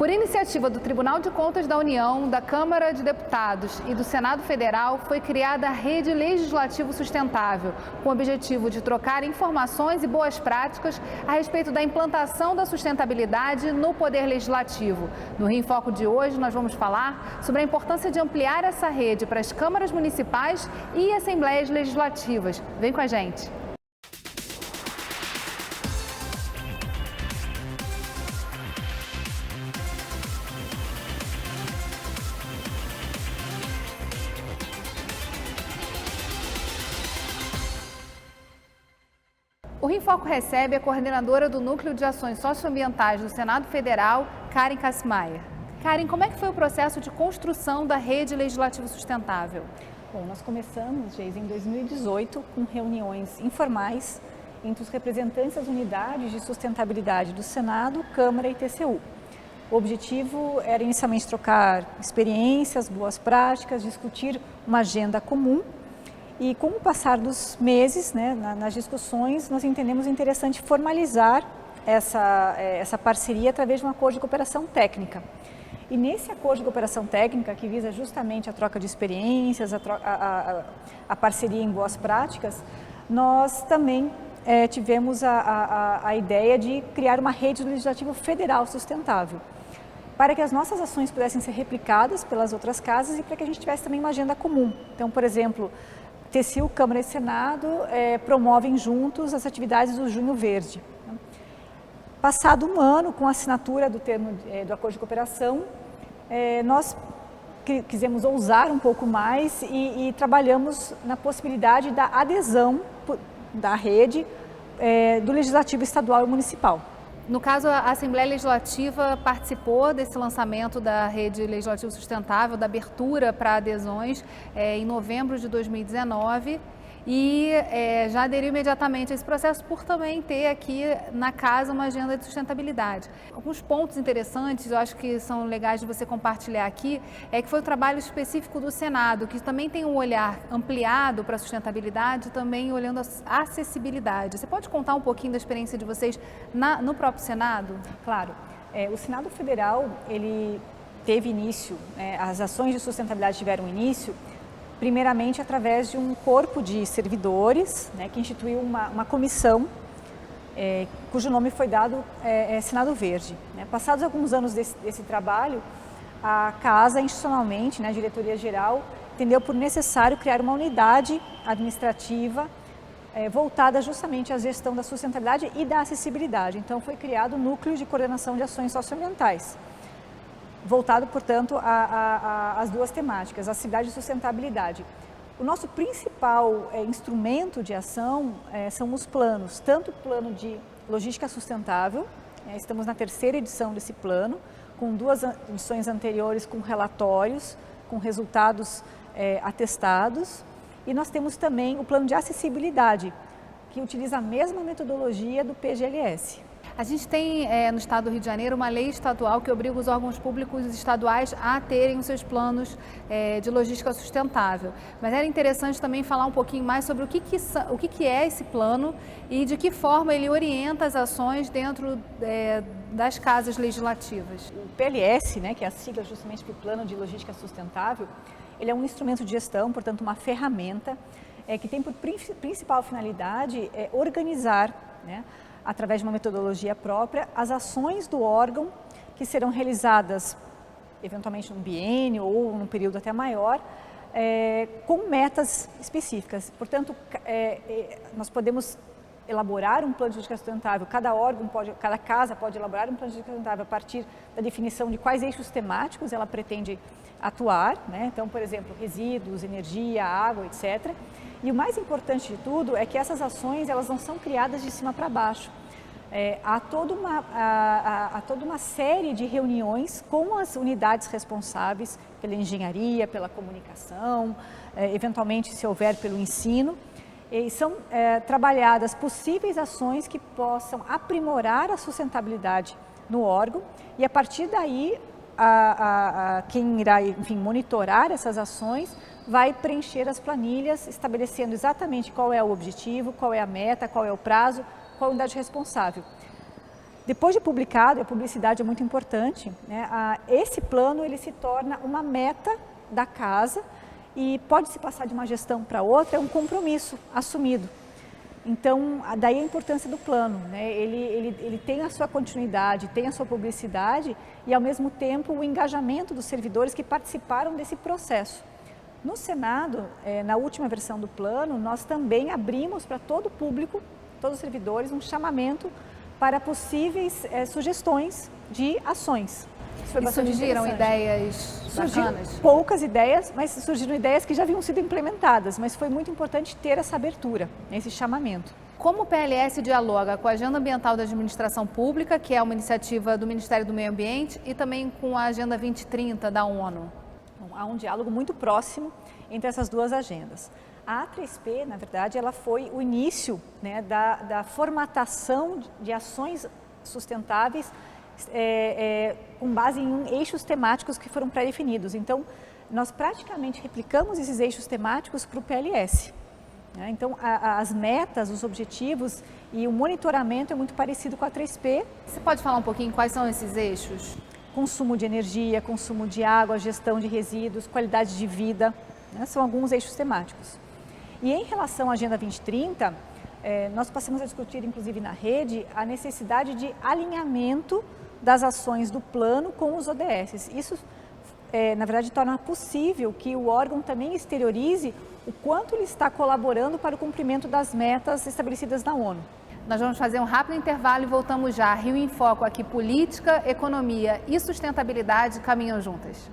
Por iniciativa do Tribunal de Contas da União, da Câmara de Deputados e do Senado Federal, foi criada a Rede Legislativo Sustentável, com o objetivo de trocar informações e boas práticas a respeito da implantação da sustentabilidade no Poder Legislativo. No Rio em Foco de hoje, nós vamos falar sobre a importância de ampliar essa rede para as câmaras municipais e assembleias legislativas. Vem com a gente! O Rio em Foco recebe a coordenadora do Núcleo de Ações Socioambientais do Senado Federal, Karen Kassmayer. Karen, como é que foi o processo de construção da Rede Legislativo Sustentável? Bom, nós começamos, Geis, em 2018 com reuniões informais entre os representantes das unidades de sustentabilidade do Senado, Câmara e TCU. O objetivo era inicialmente trocar experiências, boas práticas, discutir uma agenda comum. E com o passar dos meses, nas discussões, nós entendemos interessante formalizar essa parceria através de um acordo de cooperação técnica. E nesse acordo de cooperação técnica, que visa justamente a troca de experiências, a parceria em boas práticas, nós também tivemos a ideia de criar uma rede legislativa federal sustentável, para que as nossas ações pudessem ser replicadas pelas outras casas e para que a gente tivesse também uma agenda comum. Então, por exemplo, TCU, Câmara e Senado promovem juntos as atividades do Junho Verde. Passado um ano, com a assinatura do termo do acordo de cooperação, nós quisemos ousar um pouco mais e trabalhamos na possibilidade da adesão da rede do Legislativo Estadual e Municipal. No caso, a Assembleia Legislativa participou desse lançamento da Rede Legislativo Sustentável, da abertura para adesões, em novembro de 2019 e já aderiu imediatamente a esse processo por também ter aqui na casa uma agenda de sustentabilidade. Alguns pontos interessantes, eu acho que são legais de você compartilhar aqui, é que foi o trabalho específico do Senado, que também tem um olhar ampliado para a sustentabilidade, também olhando a acessibilidade. Você pode contar um pouquinho da experiência de vocês no próprio Senado? Claro. O Senado Federal, ele teve início, as ações de sustentabilidade tiveram início, primeiramente através de um corpo de servidores, que instituiu uma comissão, cujo nome foi dado Senado Verde. Passados alguns anos desse trabalho, a casa institucionalmente, a diretoria-geral, entendeu por necessário criar uma unidade administrativa voltada justamente à gestão da sustentabilidade e da acessibilidade. Então foi criado o Núcleo de Coordenação de Ações Socioambientais, voltado, portanto, às duas temáticas, acessibilidade e sustentabilidade. O nosso principal instrumento de ação são os planos, tanto o plano de logística sustentável, estamos na terceira edição desse plano, com duas edições anteriores com relatórios, com resultados atestados, e nós temos também o plano de acessibilidade, que utiliza a mesma metodologia do PGLS. A gente tem no estado do Rio de Janeiro uma lei estadual que obriga os órgãos públicos estaduais a terem os seus planos de logística sustentável. Mas era interessante também falar um pouquinho mais sobre o que é esse plano e de que forma ele orienta as ações dentro das casas legislativas. O PLS, que é a sigla justamente para o Plano de Logística Sustentável, ele é um instrumento de gestão, portanto uma ferramenta que tem por principal finalidade organizar, através de uma metodologia própria, as ações do órgão que serão realizadas eventualmente num biênio ou num período até maior, com metas específicas. Portanto, nós podemos elaborar um plano de logística sustentável, cada casa pode elaborar um plano de logística sustentável a partir da definição de quais eixos temáticos ela pretende atuar, Então, por exemplo, resíduos, energia, água, etc. E o mais importante de tudo é que essas ações elas não são criadas de cima para baixo. Há toda uma série de reuniões com as unidades responsáveis pela engenharia, pela comunicação, eventualmente, se houver, pelo ensino. E são trabalhadas possíveis ações que possam aprimorar a sustentabilidade no órgão e, a partir daí, quem irá, monitorar essas ações vai preencher as planilhas, estabelecendo exatamente qual é o objetivo, qual é a meta, qual é o prazo, qual a unidade responsável. Depois de publicado, a publicidade é muito importante, né? Esse plano ele se torna uma meta da casa e pode se passar de uma gestão para outra, é um compromisso assumido. Então, daí a importância do plano, né? Ele tem a sua continuidade, tem a sua publicidade e, ao mesmo tempo, o engajamento dos servidores que participaram desse processo. No Senado, na última versão do plano, nós também abrimos para todo o público, todos os servidores, um chamamento para possíveis sugestões de ações. E surgiram ideias bacanas? Poucas ideias, mas surgiram ideias que já haviam sido implementadas, mas foi muito importante ter essa abertura, esse chamamento. Como o PLS dialoga com a Agenda Ambiental da Administração Pública, que é uma iniciativa do Ministério do Meio Ambiente, e também com a Agenda 2030 da ONU? Bom, há um diálogo muito próximo entre essas duas agendas. A A3P, na verdade, ela foi o início, né, da formatação de ações sustentáveis com base em eixos temáticos que foram pré-definidos. Então, nós praticamente replicamos esses eixos temáticos para o PLS. Né? Então, as metas, os objetivos e o monitoramento é muito parecido com a A3P. Você pode falar um pouquinho quais são esses eixos? Consumo de energia, consumo de água, gestão de resíduos, qualidade de vida, né? São alguns eixos temáticos. E em relação à Agenda 2030, nós passamos a discutir, inclusive na rede, a necessidade de alinhamento das ações do plano com os ODS. Isso, na verdade, torna possível que o órgão também exteriorize o quanto ele está colaborando para o cumprimento das metas estabelecidas na ONU. Nós vamos fazer um rápido intervalo e voltamos já. Rio em Foco aqui, política, economia e sustentabilidade caminham juntas.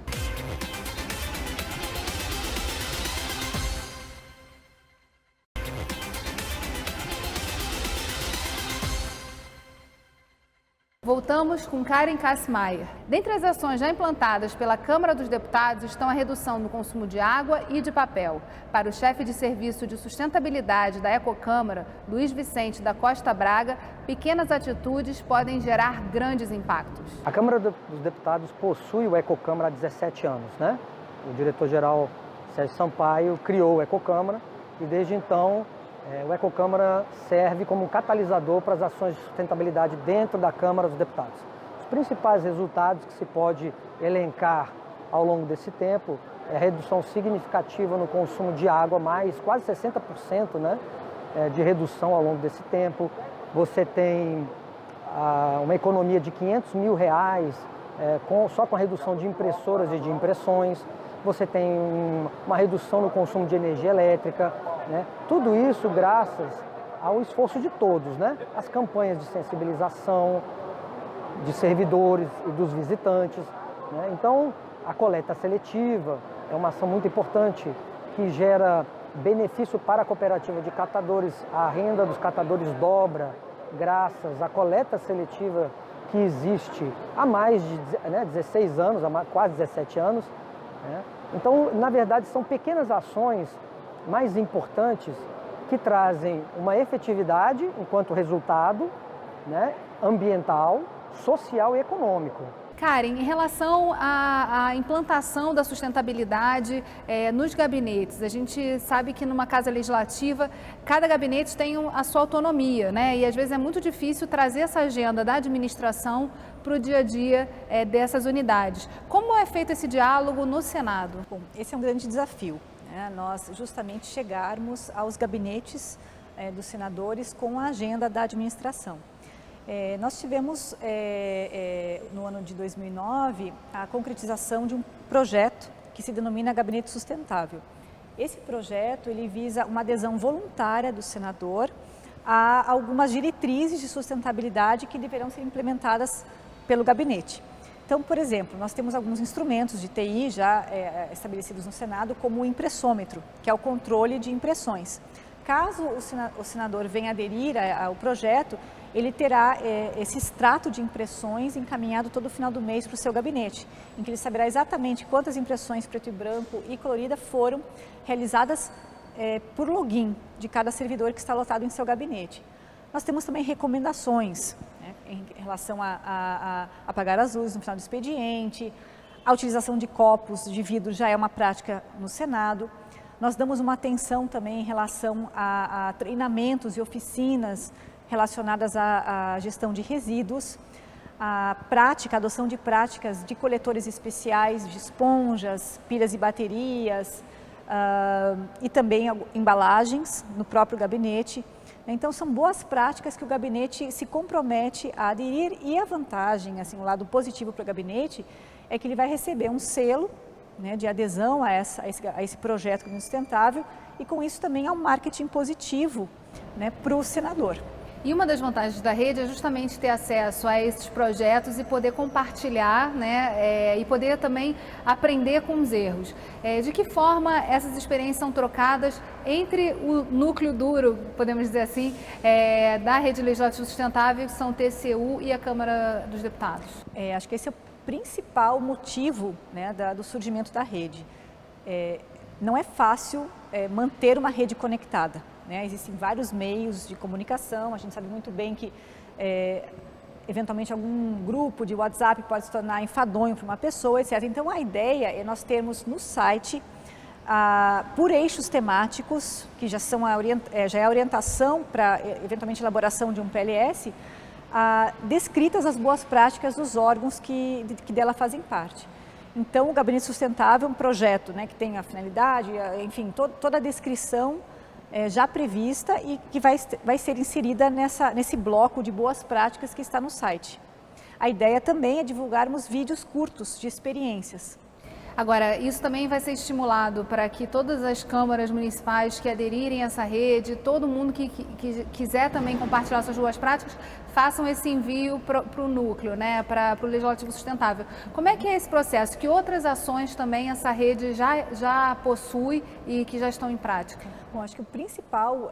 Voltamos com Karen Kassmaier. Dentre as ações já implantadas pela Câmara dos Deputados estão a redução no consumo de água e de papel. Para o chefe de serviço de sustentabilidade da Ecocâmara, Luiz Vicente da Costa Braga, pequenas atitudes podem gerar grandes impactos. A Câmara dos Deputados possui o Ecocâmara há 17 anos, né? O diretor-geral Sérgio Sampaio criou o Ecocâmara e desde então o Ecocâmara serve como um catalisador para as ações de sustentabilidade dentro da Câmara dos Deputados. Os principais resultados que se pode elencar ao longo desse tempo é a redução significativa no consumo de água, mais quase 60%, né, de redução ao longo desse tempo. Você tem uma economia de R$500 mil só com a redução de impressoras e de impressões. Você tem uma redução no consumo de energia elétrica, né? Tudo isso graças ao esforço de todos, né? As campanhas de sensibilização de servidores e dos visitantes, né? Então, a coleta seletiva é uma ação muito importante que gera benefício para a cooperativa de catadores. A renda dos catadores dobra graças à coleta seletiva que existe há mais de 16 anos, há quase 17 anos. Então, na verdade, são pequenas ações mais importantes que trazem uma efetividade enquanto resultado, né, ambiental, social e econômico. Karen, em relação à implantação da sustentabilidade nos gabinetes, a gente sabe que numa casa legislativa, cada gabinete tem a sua autonomia, né? E às vezes é muito difícil trazer essa agenda da administração para o dia a dia dessas unidades. Como é feito esse diálogo no Senado? Bom, esse é um grande desafio, né? Nós justamente chegarmos aos gabinetes dos senadores com a agenda da administração. Nós tivemos, no ano de 2009, a concretização de um projeto que se denomina Gabinete Sustentável. Esse projeto ele visa uma adesão voluntária do senador a algumas diretrizes de sustentabilidade que deverão ser implementadas pelo gabinete. Então, por exemplo, nós temos alguns instrumentos de TI já estabelecidos no Senado, como o impressômetro, que é o controle de impressões. Caso o senador venha aderir ao projeto, ele terá esse extrato de impressões encaminhado todo final do mês para o seu gabinete, em que ele saberá exatamente quantas impressões preto e branco e colorida foram realizadas por login de cada servidor que está lotado em seu gabinete. Nós temos também recomendações, né, em relação a apagar as luzes no final do expediente, a utilização de copos de vidro já é uma prática no Senado. Nós damos uma atenção também em relação a treinamentos e oficinas relacionadas à gestão de resíduos, a adoção de práticas de coletores especiais de esponjas, pilhas e baterias, e também embalagens no próprio gabinete. Então, são boas práticas que o gabinete se compromete a aderir, e a vantagem, assim, o lado positivo para o gabinete é que ele vai receber um selo, né, de adesão a esse projeto sustentável, e com isso também há um marketing positivo, né, para o senador. E uma das vantagens da rede é justamente ter acesso a esses projetos e poder compartilhar, né, e poder também aprender com os erros. De que forma essas experiências são trocadas entre o núcleo duro, podemos dizer assim, da Rede Legislativa Sustentável, que são o TCU e a Câmara dos Deputados? Acho que esse é o principal motivo, né, do surgimento da rede. Não é fácil manter uma rede conectada. Existem vários meios de comunicação, a gente sabe muito bem que eventualmente algum grupo de WhatsApp pode se tornar enfadonho para uma pessoa, etc. Então a ideia é nós termos no site, por eixos temáticos, que já é a orientação para eventualmente elaboração de um PLS, descritas as boas práticas dos órgãos que dela fazem parte. Então o Gabinete Sustentável é um projeto, né, que tem a finalidade, enfim, toda a descrição já prevista e que vai ser inserida nesse bloco de boas práticas que está no site. A ideia também é divulgarmos vídeos curtos de experiências. Agora, isso também vai ser estimulado para que todas as câmaras municipais que aderirem a essa rede, todo mundo que quiser também compartilhar suas boas práticas, façam esse envio para o núcleo, né, para o Legislativo Sustentável. Como é que é esse processo? Que outras ações também essa rede já possui e que já estão em prática? Bom, acho que o principal,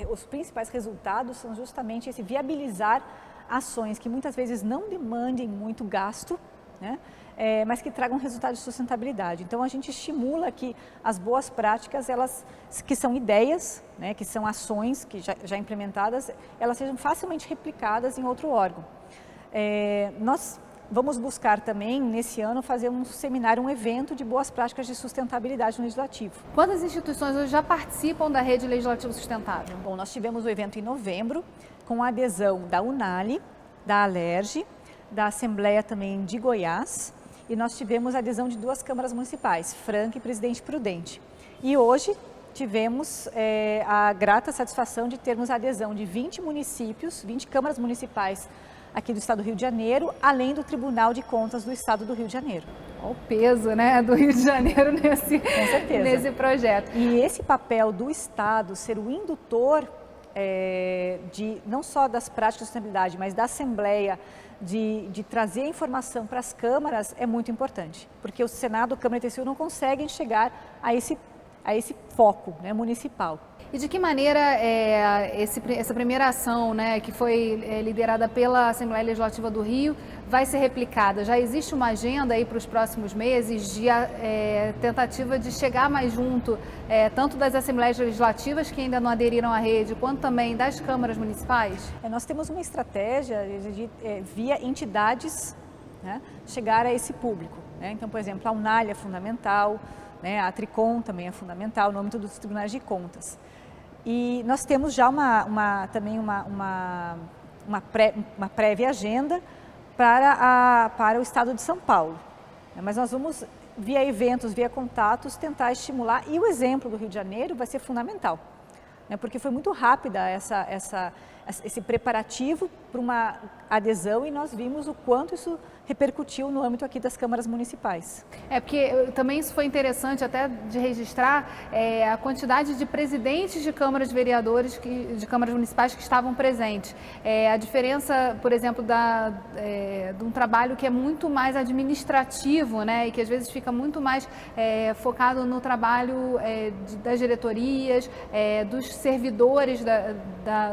os principais resultados são justamente esse viabilizar ações que muitas vezes não demandem muito gasto, né? Mas que tragam resultado de sustentabilidade. Então a gente estimula que as boas práticas, que são ideias, né, que são ações que já implementadas, elas sejam facilmente replicadas em outro órgão. Nós vamos buscar também, nesse ano, fazer um seminário, um evento de boas práticas de sustentabilidade no Legislativo. Quantas instituições hoje já participam da Rede Legislativa Sustentável? Bom, nós tivemos o evento em novembro, com a adesão da UNALI, da Alerj, da Assembleia também de Goiás, e nós tivemos a adesão de 2 câmaras municipais, Franca e Presidente Prudente. E hoje tivemos a grata satisfação de termos a adesão de 20 municípios, 20 câmaras municipais aqui do Estado do Rio de Janeiro, além do Tribunal de Contas do Estado do Rio de Janeiro. Olha o peso, né, do Rio de Janeiro nesse projeto. E esse papel do Estado ser o indutor não só das práticas de sustentabilidade, mas da Assembleia, de trazer a informação para as câmaras é muito importante, porque o Senado, a Câmara e o TCU não conseguem chegar a esse foco, né, municipal. E de que maneira essa primeira ação, né, que foi liderada pela Assembleia Legislativa do Rio, vai ser replicada? Já existe uma agenda aí para os próximos meses de tentativa de chegar mais junto, tanto das Assembleias Legislativas que ainda não aderiram à rede, quanto também das câmaras municipais? Nós temos uma estratégia de via entidades, né, chegar a esse público, né? Então, por exemplo, a UNALI é fundamental, né, a Tricom também é fundamental no âmbito dos tribunais de contas. E nós temos já também uma prévia agenda para o Estado de São Paulo. Mas nós vamos, via eventos, via contatos, tentar estimular, e o exemplo do Rio de Janeiro vai ser fundamental, né, porque foi muito rápida esse preparativo para uma adesão, e nós vimos o quanto isso repercutiu no âmbito aqui das câmaras municipais. Porque também isso foi interessante até de registrar a quantidade de presidentes de câmaras de vereadores, de câmaras municipais que estavam presentes. A diferença, por exemplo, de um trabalho que é muito mais administrativo, né, e que às vezes fica muito mais focado no trabalho das diretorias, dos servidores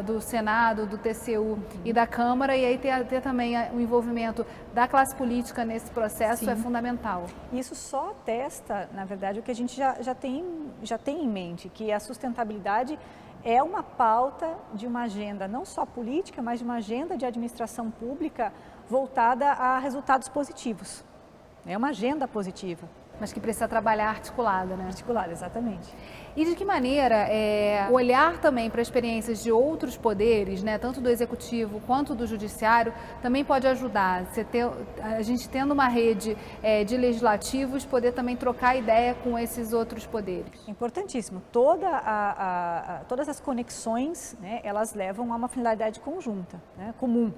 do Senado, do TCU e da Câmara, e aí ter também o envolvimento da classe política nesse processo. Sim. É fundamental. Isso só atesta, na verdade, o que a gente já tem em mente, que a sustentabilidade é uma pauta de uma agenda não só política, mas de uma agenda de administração pública voltada a resultados positivos. É uma agenda positiva. Mas que precisa trabalhar articulada, né? Articulada, exatamente. E de que maneira olhar também para experiências de outros poderes, né, tanto do executivo quanto do judiciário, também pode ajudar. A gente tendo uma rede de legislativos, poder também trocar ideia com esses outros poderes. Importantíssimo. Todas as conexões, né, elas levam a uma finalidade conjunta, né, comum.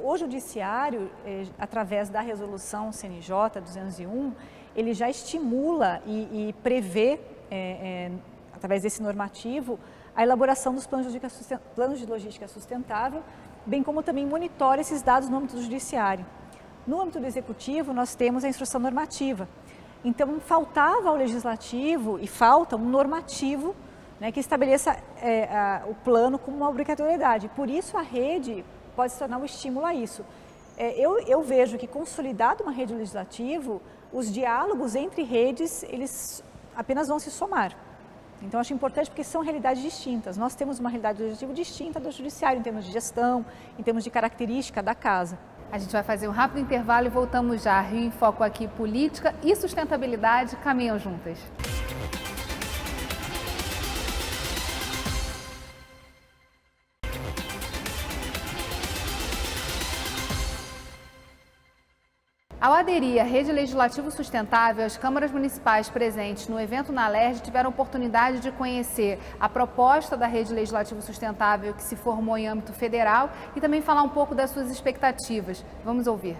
O judiciário, através da resolução CNJ 201, ele já estimula e prevê, através desse normativo, a elaboração dos planos de logística sustentável, bem como também monitora esses dados no âmbito do judiciário. No âmbito do executivo, nós temos a instrução normativa. Então, faltava ao legislativo e falta um normativo, né, que estabeleça o plano como uma obrigatoriedade. Por isso, a rede pode se tornar um estímulo a isso. Eu vejo que, consolidado uma rede legislativa, os diálogos entre redes, eles apenas vão se somar. Então, acho importante porque são realidades distintas. Nós temos uma realidade legislativa distinta do judiciário, em termos de gestão, em termos de característica da casa. A gente vai fazer um rápido intervalo e voltamos já. Rio em Foco aqui, política e sustentabilidade caminham juntas. Ao aderir à Rede Legislativo Sustentável, as câmaras municipais presentes no evento na LERJ tiveram oportunidade de conhecer a proposta da Rede Legislativo Sustentável que se formou em âmbito federal e também falar um pouco das suas expectativas. Vamos ouvir.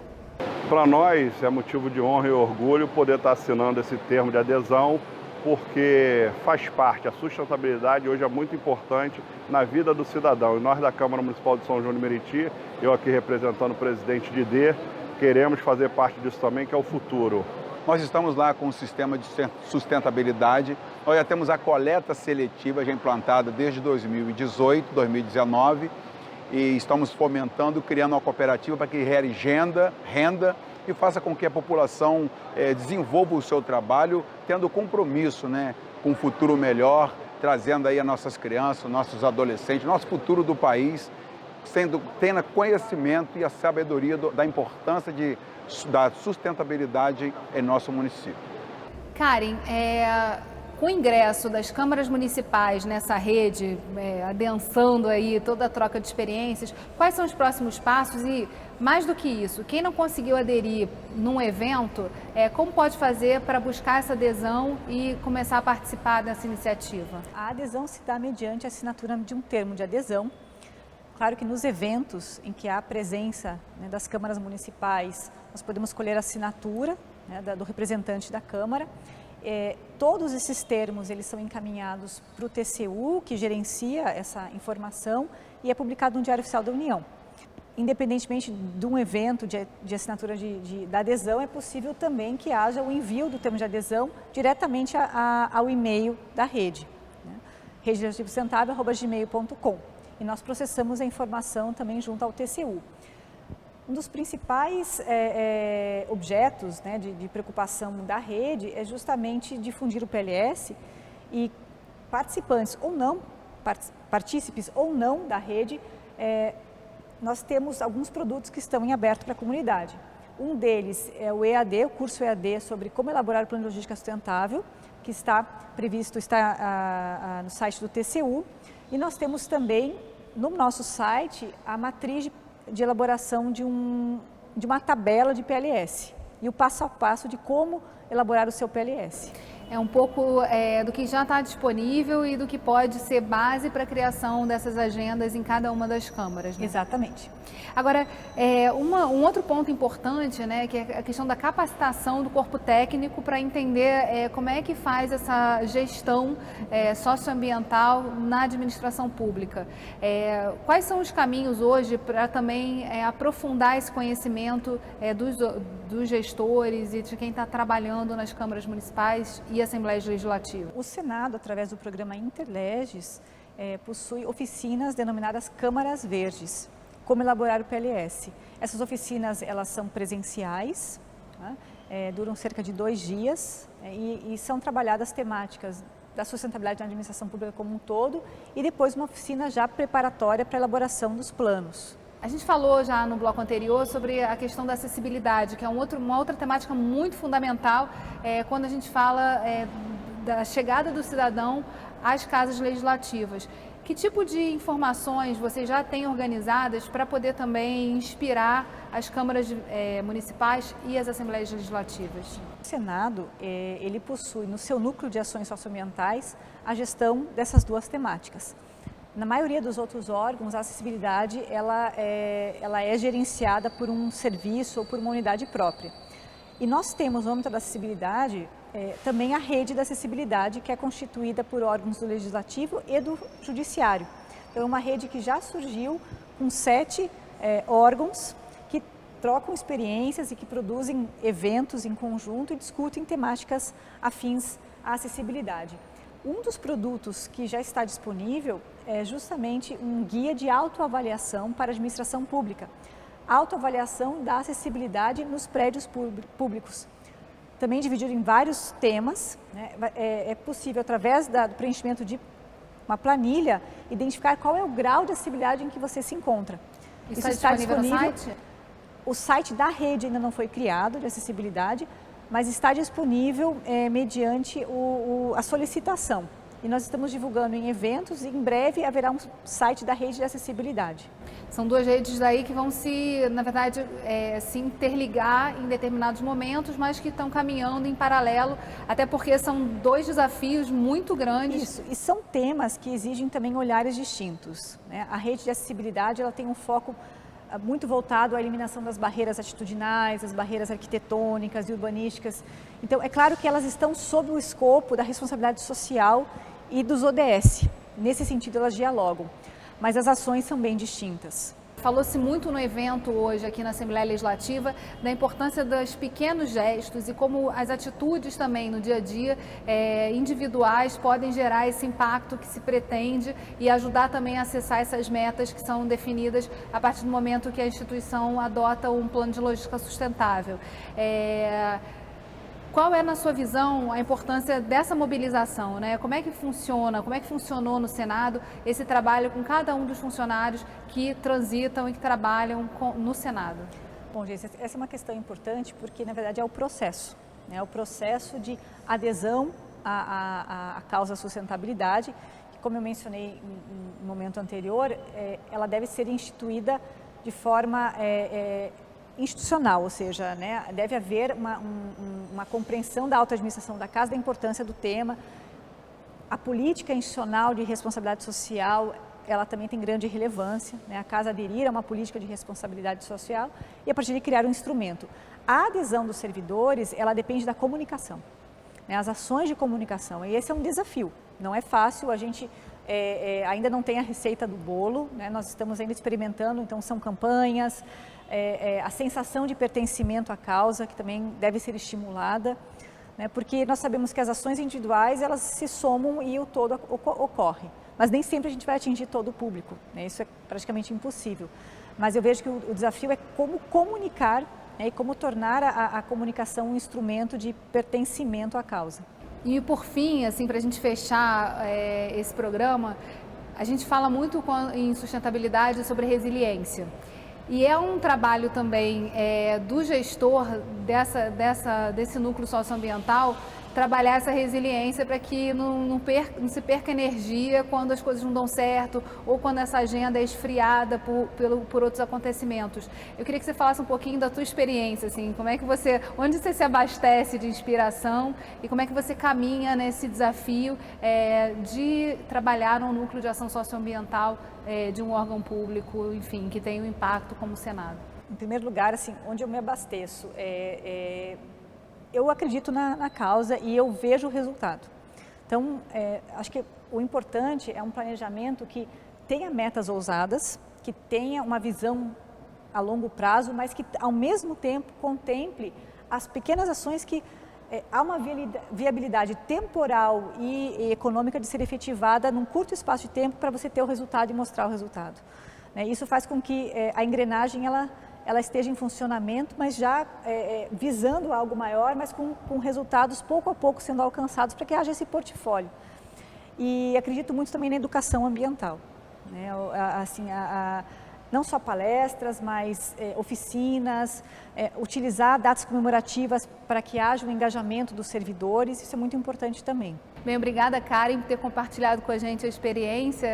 Para nós é motivo de honra e orgulho poder estar assinando esse termo de adesão, porque faz parte, a sustentabilidade hoje é muito importante na vida do cidadão. E nós da Câmara Municipal de São João de Meriti, eu aqui representando o presidente Dider, queremos fazer parte disso também, que é o futuro. Nós estamos lá com o sistema de sustentabilidade, nós já temos a coleta seletiva já implantada desde 2018, 2019, e estamos fomentando, criando uma cooperativa para que gere renda e faça com que a população desenvolva o seu trabalho, tendo compromisso, né, com um futuro melhor, trazendo aí as nossas crianças, nossos adolescentes, nosso futuro do país, tendo conhecimento e a sabedoria da importância da sustentabilidade em nosso município. Karen, com o ingresso das câmaras municipais nessa rede, adensando aí toda a troca de experiências, quais são os próximos passos e, mais do que isso, quem não conseguiu aderir num evento, como pode fazer para buscar essa adesão e começar a participar dessa iniciativa? A adesão se dá mediante a assinatura de um termo de adesão. Claro que nos eventos em que há a presença, né, das câmaras municipais, nós podemos escolher a assinatura, né, do representante da Câmara. Todos esses termos eles são encaminhados para o TCU, que gerencia essa informação, e é publicado no Diário Oficial da União. Independentemente de um evento de assinatura da adesão, é possível também que haja o envio do termo de adesão diretamente ao e-mail da rede, né, redelegislativosustentável@gmail.com. E nós processamos a informação também junto ao TCU. Um dos principais objetos, né, de preocupação da rede é justamente difundir o PLS e participantes ou não, partícipes ou não da rede, nós temos alguns produtos que estão em aberto para a comunidade. Um deles é o EAD, o curso EAD sobre como elaborar o plano de logística sustentável, que está previsto, no site do TCU. E nós temos também no nosso site a matriz de elaboração de uma tabela de PLS e o passo a passo de como elaborar o seu PLS. É um pouco do que já está disponível e do que pode ser base para a criação dessas agendas em cada uma das câmaras, né? Exatamente. Agora, um outro ponto importante, né, que é a questão da capacitação do corpo técnico para entender como é que faz essa gestão socioambiental na administração pública. Quais são os caminhos hoje para também aprofundar esse conhecimento dos gestores e de quem está trabalhando nas câmaras municipais e Assembleias Legislativas? O Senado, através do programa Interleges, possui oficinas denominadas Câmaras Verdes. Como elaborar o PLS. Essas oficinas, elas são presenciais, né? Duram cerca de 2 dias e são trabalhadas temáticas da sustentabilidade na administração pública como um todo e depois uma oficina já preparatória para a elaboração dos planos. A gente falou já no bloco anterior sobre a questão da acessibilidade, que é uma outra temática muito fundamental quando a gente fala da chegada do cidadão às casas legislativas. Que tipo de informações vocês já têm organizadas para poder também inspirar as câmaras municipais e as assembleias legislativas? O Senado, ele possui no seu núcleo de ações socioambientais a gestão dessas duas temáticas. Na maioria dos outros órgãos, a acessibilidade ela é gerenciada por um serviço ou por uma unidade própria. E nós temos, no âmbito da acessibilidade, também a rede da acessibilidade, que é constituída por órgãos do Legislativo e do Judiciário. Então, é uma rede que já surgiu com 7 órgãos que trocam experiências e que produzem eventos em conjunto e discutem temáticas afins à acessibilidade. Um dos produtos que já está disponível é justamente um guia de autoavaliação para a administração pública. Autoavaliação da acessibilidade nos prédios públicos. Também dividido em vários temas, né? É possível, através do preenchimento de uma planilha, identificar qual é o grau de acessibilidade em que você se encontra. Isso está disponível no site? O site da rede ainda não foi criado, de acessibilidade, mas está disponível mediante a solicitação. E nós estamos divulgando em eventos e em breve haverá um site da rede de acessibilidade. São duas redes daí que vão na verdade, se interligar em determinados momentos, mas que estão caminhando em paralelo, até porque são 2 desafios muito grandes. Isso, e são temas que exigem também olhares distintos, né? A rede de acessibilidade ela tem um foco muito voltado à eliminação das barreiras atitudinais, das barreiras arquitetônicas e urbanísticas. Então, é claro que elas estão sob o escopo da responsabilidade social e dos ODS. Nesse sentido, elas dialogam, mas as ações são bem distintas. Falou-se muito no evento hoje aqui na Assembleia Legislativa da importância dos pequenos gestos e como as atitudes também no dia a dia individuais podem gerar esse impacto que se pretende e ajudar também a acessar essas metas que são definidas a partir do momento que a instituição adota um plano de logística sustentável. Qual é, na sua visão, a importância dessa mobilização, né? Como é que funciona, como é que funcionou no Senado esse trabalho com cada um dos funcionários que transitam e que trabalham no Senado? Bom, gente, essa é uma questão importante porque, na verdade, é o processo, né? O processo de adesão à causa sustentabilidade, que, como eu mencionei no momento anterior, ela deve ser instituída de forma institucional, ou seja, né, deve haver uma compreensão da auto-administração da casa, da importância do tema. A política institucional de responsabilidade social, ela também tem grande relevância, né? A casa aderir a uma política de responsabilidade social e a partir de criar um instrumento. A adesão dos servidores, ela depende da comunicação, né? As ações de comunicação, e esse é um desafio, não é fácil, a gente ainda não tem a receita do bolo, né? Nós estamos ainda experimentando, então são campanhas, a sensação de pertencimento à causa, que também deve ser estimulada, né? Porque nós sabemos que as ações individuais, elas se somam e o todo ocorre, mas nem sempre a gente vai atingir todo o público, né? Isso é praticamente impossível, mas eu vejo que o desafio é como comunicar, né? E como tornar a comunicação um instrumento de pertencimento à causa. E por fim, assim, para a gente fechar esse programa, a gente fala muito em sustentabilidade sobre resiliência. E é um trabalho também do gestor desse núcleo socioambiental trabalhar essa resiliência para que não se perca energia quando as coisas não dão certo ou quando essa agenda é esfriada por outros acontecimentos. Eu queria que você falasse um pouquinho da tua experiência, assim, onde você se abastece de inspiração e como é que você caminha nesse desafio de trabalhar num núcleo de ação socioambiental de um órgão público, enfim, que tem um impacto como o Senado. Em primeiro lugar, assim, onde eu me abasteço eu acredito na causa e eu vejo o resultado. Então, acho que o importante é um planejamento que tenha metas ousadas, que tenha uma visão a longo prazo, mas que, ao mesmo tempo, contemple as pequenas ações que há uma viabilidade temporal e econômica de ser efetivada num curto espaço de tempo para você ter o resultado e mostrar o resultado. Isso faz com que a engrenagem ela esteja em funcionamento, mas já visando algo maior, mas com resultados pouco a pouco sendo alcançados para que haja esse portfólio. E acredito muito também na educação ambiental, né? Assim, não só palestras, mas oficinas, utilizar datas comemorativas para que haja um engajamento dos servidores, isso é muito importante também. Bem, obrigada, Karen, por ter compartilhado com a gente a experiência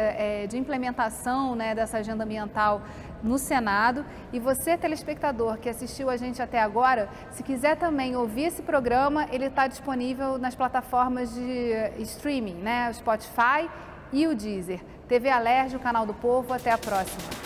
de implementação, né, dessa agenda ambiental no Senado. E você, telespectador, que assistiu a gente até agora, se quiser também ouvir esse programa, ele está disponível nas plataformas de streaming, né, o Spotify e o Deezer. TV Alerj, o canal do Povo. Até a próxima.